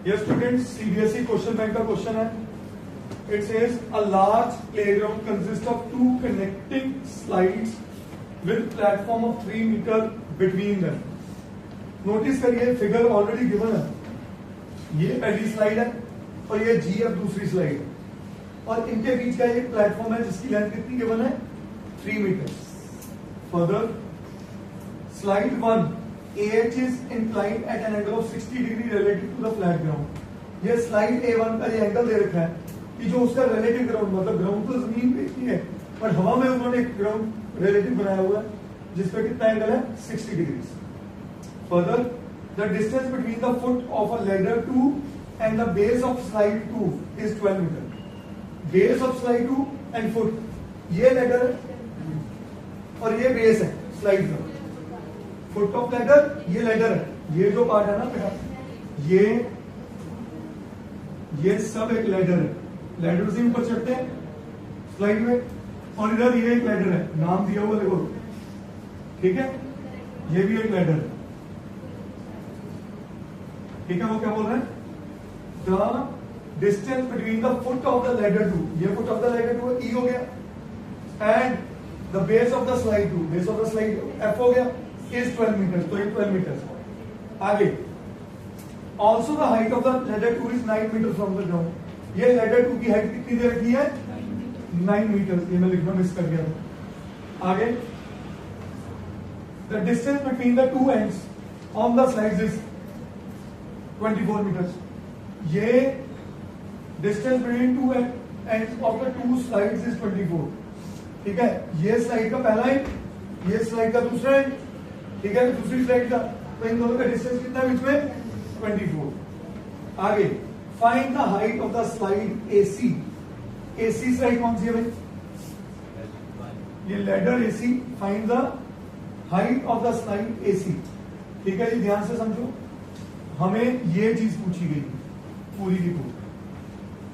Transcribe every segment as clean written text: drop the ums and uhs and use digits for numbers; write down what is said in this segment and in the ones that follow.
ये student CBSE question bank का question है. It says a large playground consist of 2 connecting slides with platform of 3 metre between them. Notice करिए figure already given है. ये पहली slide है और ये जी अब दूसरी स्लाइड है और इनके बीच का एक प्लेटफॉर्म है जिसकी लेंथ कितनी गिवन है 3 metre. Further slide 1 AH is inclined at an angle of 60 degree relative to the flat ground. ये स्लाइड A1 का ये एंगल दे रखा है कि जो उसका रिलेटिव ग्राउंड मतलब ग्राउंड तो जमीन पे ही है पर हवा में उन्होंने एक ग्राउंड रिलेटिव बनाया हुआ है जिसपे कितना एंगल है 60 degree. Further the distance between the foot of a ladder 2 and the base of slide 2 is 12 metre. Base of slide 2 and foot, ये लैडर है और ये बेस है स्लाइड का. फुट ऑफ लैडर ये लैडर है, ये जो पार्ट है ना बेटा ये सब एक लैडर है. लैडर से ऊपर चढ़ते हैं स्लाइड में और इधर ये एक लैडर है, नाम दिया हुआ देखो, ठीक है. ये भी एक लैडर है, ठीक है. वो क्या बोल रहे हैं the distance between the foot of the ladder 2, ये फुट ऑफ द लैडर 2 ई हो गया and the base of the slide 2, base of the slide F हो गया is 12 meters, तो ये 12 meters. आगे also the height of the ladder 2 is 9 meters from the ground. ये ladder 2 की हाइट कितनी दे रखी है 9 meters. ये मैं लिखना मिस कर गया था. आगे the distance between the two ends on the slides is 24 meters. ये distance between two ends of the two slides is 24. ठीक है. ये स्लाइड का पहला एंड, ये स्लाइड का दूसरा एंड, ठीक है. दूसरी स्लाइड का, तो इन दोनों का डिस्टेंस कितना बीच में 24. आगे find the height of the slide AC. AC slide कौन सी है भाई, ये ladder AC. Find the height of the slide AC. ठीक है जी, ध्यान से समझो. हमें ये चीज पूछी गई पूरी की पूरी,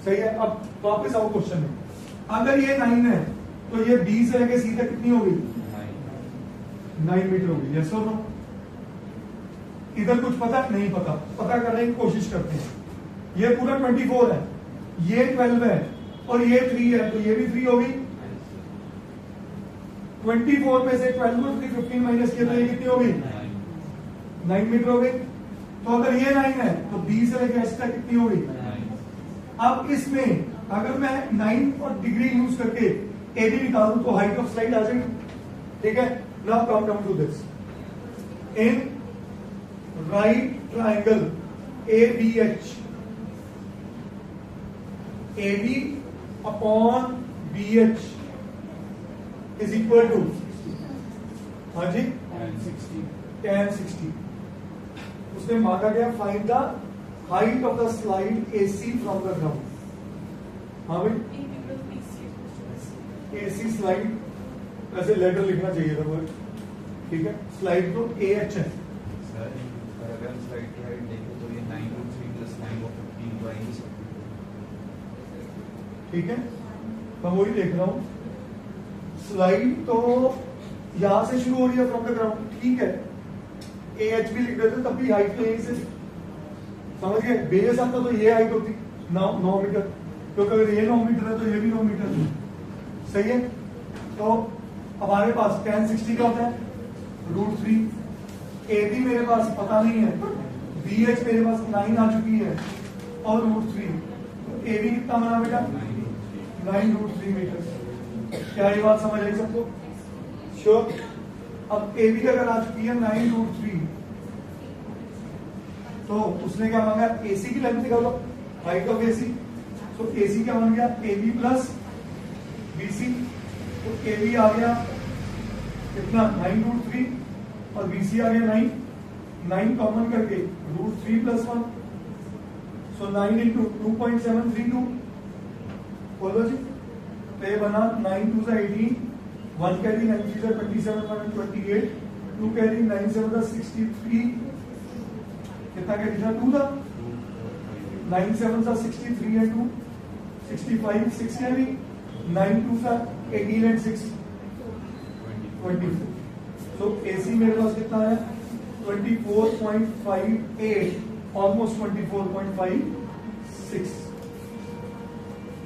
सही है. अब वापस आओ क्वेश्चन में. अगर ये 9 है तो ये B से लेके C तक कितनी होगी 9 मीटर होगी. यस और नो. इधर कुछ पता नहीं, पता करने की कोशिश करते हैं. ये पूरा 24 है, ये 12 है और ये 3 है, तो ये भी 3 होगी. 24 में से 12 और 3 15 माइनस किया तो ये कितनी होगी 9 मीटर हो गई. तो अगर ये 9 है तो B से लेकर S तक कितनी होगी. अब इसमें अगर मैं 9 और डिग्री यूज करके AB निकालूं तो हाइट ऑफ स्लाइड आ जाएगी. ठीक है. Now come down to this. In right triangle ABH, AB upon BH is equal to, हाँ जी, tan 60. उसमें मांगा गया find the height of the slide AC from the ground. हाँ भाई, AC स्लाइड ऐसे लेटर लिखना चाहिए था वर्ड. ठीक है. स्लाइड तो AH है. सर अगर हम स्लाइड की हाइट देखें तो ये 9/3 + 9/15 तो आई नहीं सकती. ठीक है. मैं वही देख रहा हूं. स्लाइड तो यहां से शुरू हो रही है फ्रॉम द ग्राउंड. ठीक है. AH भी लिख देते तब भी हाइट तो यहीं से समझ गए. बेस आता तो ये हाइट होती 9 मीटर, क्योंकि अगर ये 9 मीटर है तो ये भी 9 मीटर है. सही है. तो हमारे पास tan 60 का होता है √3. AB मेरे पास पता नहीं है, BH मेरे पास 9 आ चुकी है और √3. तो AB कितना बना बेटा 9√3 मीटर. क्या ये बात समझ आई सबको? श्योर. अब AB अगर आ चुकी है 9√3 तो उसने क्या मांगा AC की लेंथ निकालो, हाइट ऑफ AC. तो AC क्या बन गया AB प्लस BC. तो AB आ गया कितना 9√3 और BC आ गया 9 कॉमन करके √3 + 1, सो 9 × 2.732. बोलो जी. तो ये बना 9 2 = 18, 1 कैरी 9 3 = 27, 1 28, 2 कैरी 9 7 = 63. कितना कैरी था 2 था. 9 7 = 63 and 2 65, 6 carry 9 2 = 18 and 6 24. So AC मेरे पास कितना है 24.58 almost 24.56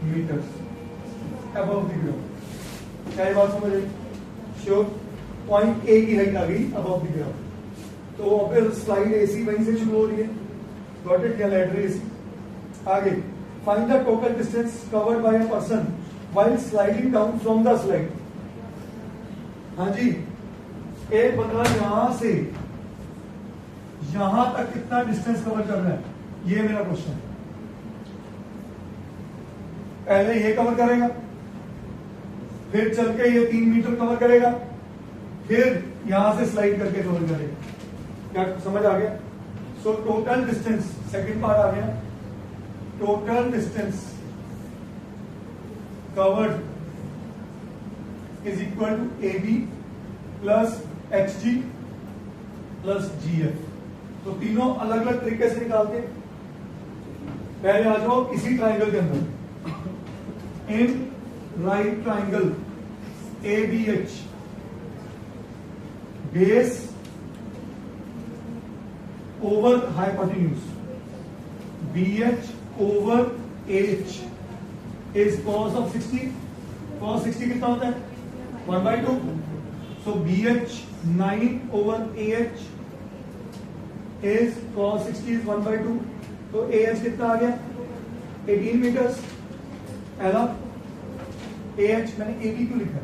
metres above the ground. क्या ये बात समझ रही? श्योर। पॉइंट ए की हाइट आ गई अबव द ग्राउंड, तो फिर स्लाइड एसी वहीं से शुरू हो रही है। Got it? या लैडर एसी। आगे, find the total distance covered by a person while sliding down from the slide. हाँ जी, एक बंदा यहां से यहां तक कितना डिस्टेंस कवर कर रहा है, ये मेरा क्वेश्चन है। पहले ये कवर करेगा, फिर चल के ये 3 मीटर कवर करेगा, फिर यहां से स्लाइड करके कवर करेगा। क्या समझ आ गया? So total distance, second part आ गया, total distance covered is equal to AB plus HG plus GF। तो तीनों अलग अलग तरीके से निकालते। पहले आ जाओ इसी ट्राइंगल के अंदर, इन right triangle ABH, base over hypotenuse, BH over AH is cos of 60। cos 60 कितना होता है? 1/2। सो BH 9 over AH is cos 60 is 1/2। तो AH कितना आ गया? 18 मीटर्स। पहला AH मैंने AB क्यों लिखा?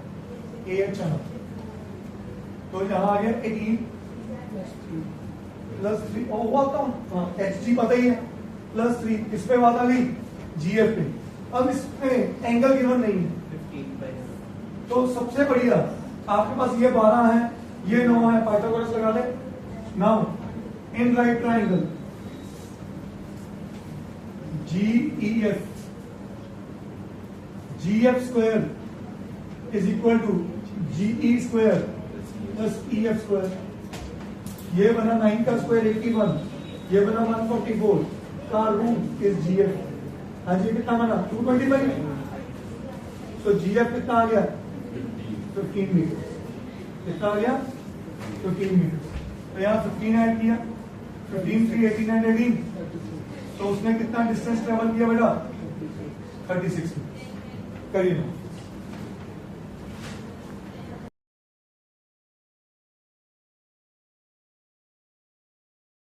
AH है, तो यहां आ गया 18 प्लस 3 और हुआ था। हाँ, HG पता ही है, प्लस 3 इस पे बात आ गई GF पे। अब इस पे एंगल गिवन नहीं है, 15/9। तो सबसे बढ़िया आपके पास ये 12 है, ये 9 है, पाइथागोरस लगा ले। Now in right triangle GEF, GF square is equal to GE square plus EF square. ये बना 9 का स्क्वायर 81, ये बना 144 का रूट इज GF। हाँ जी, कितना बना? 225। तो GF कितना आ गया? 15 मीटर। कितना आ गया? 15 मीटर। तो यहाँ 15 ऐड किया, 15 3 18 एंड 18, तो उसने कितना डिस्टेंस ट्रेवल किया बेटा? 36 मीटर। करिए।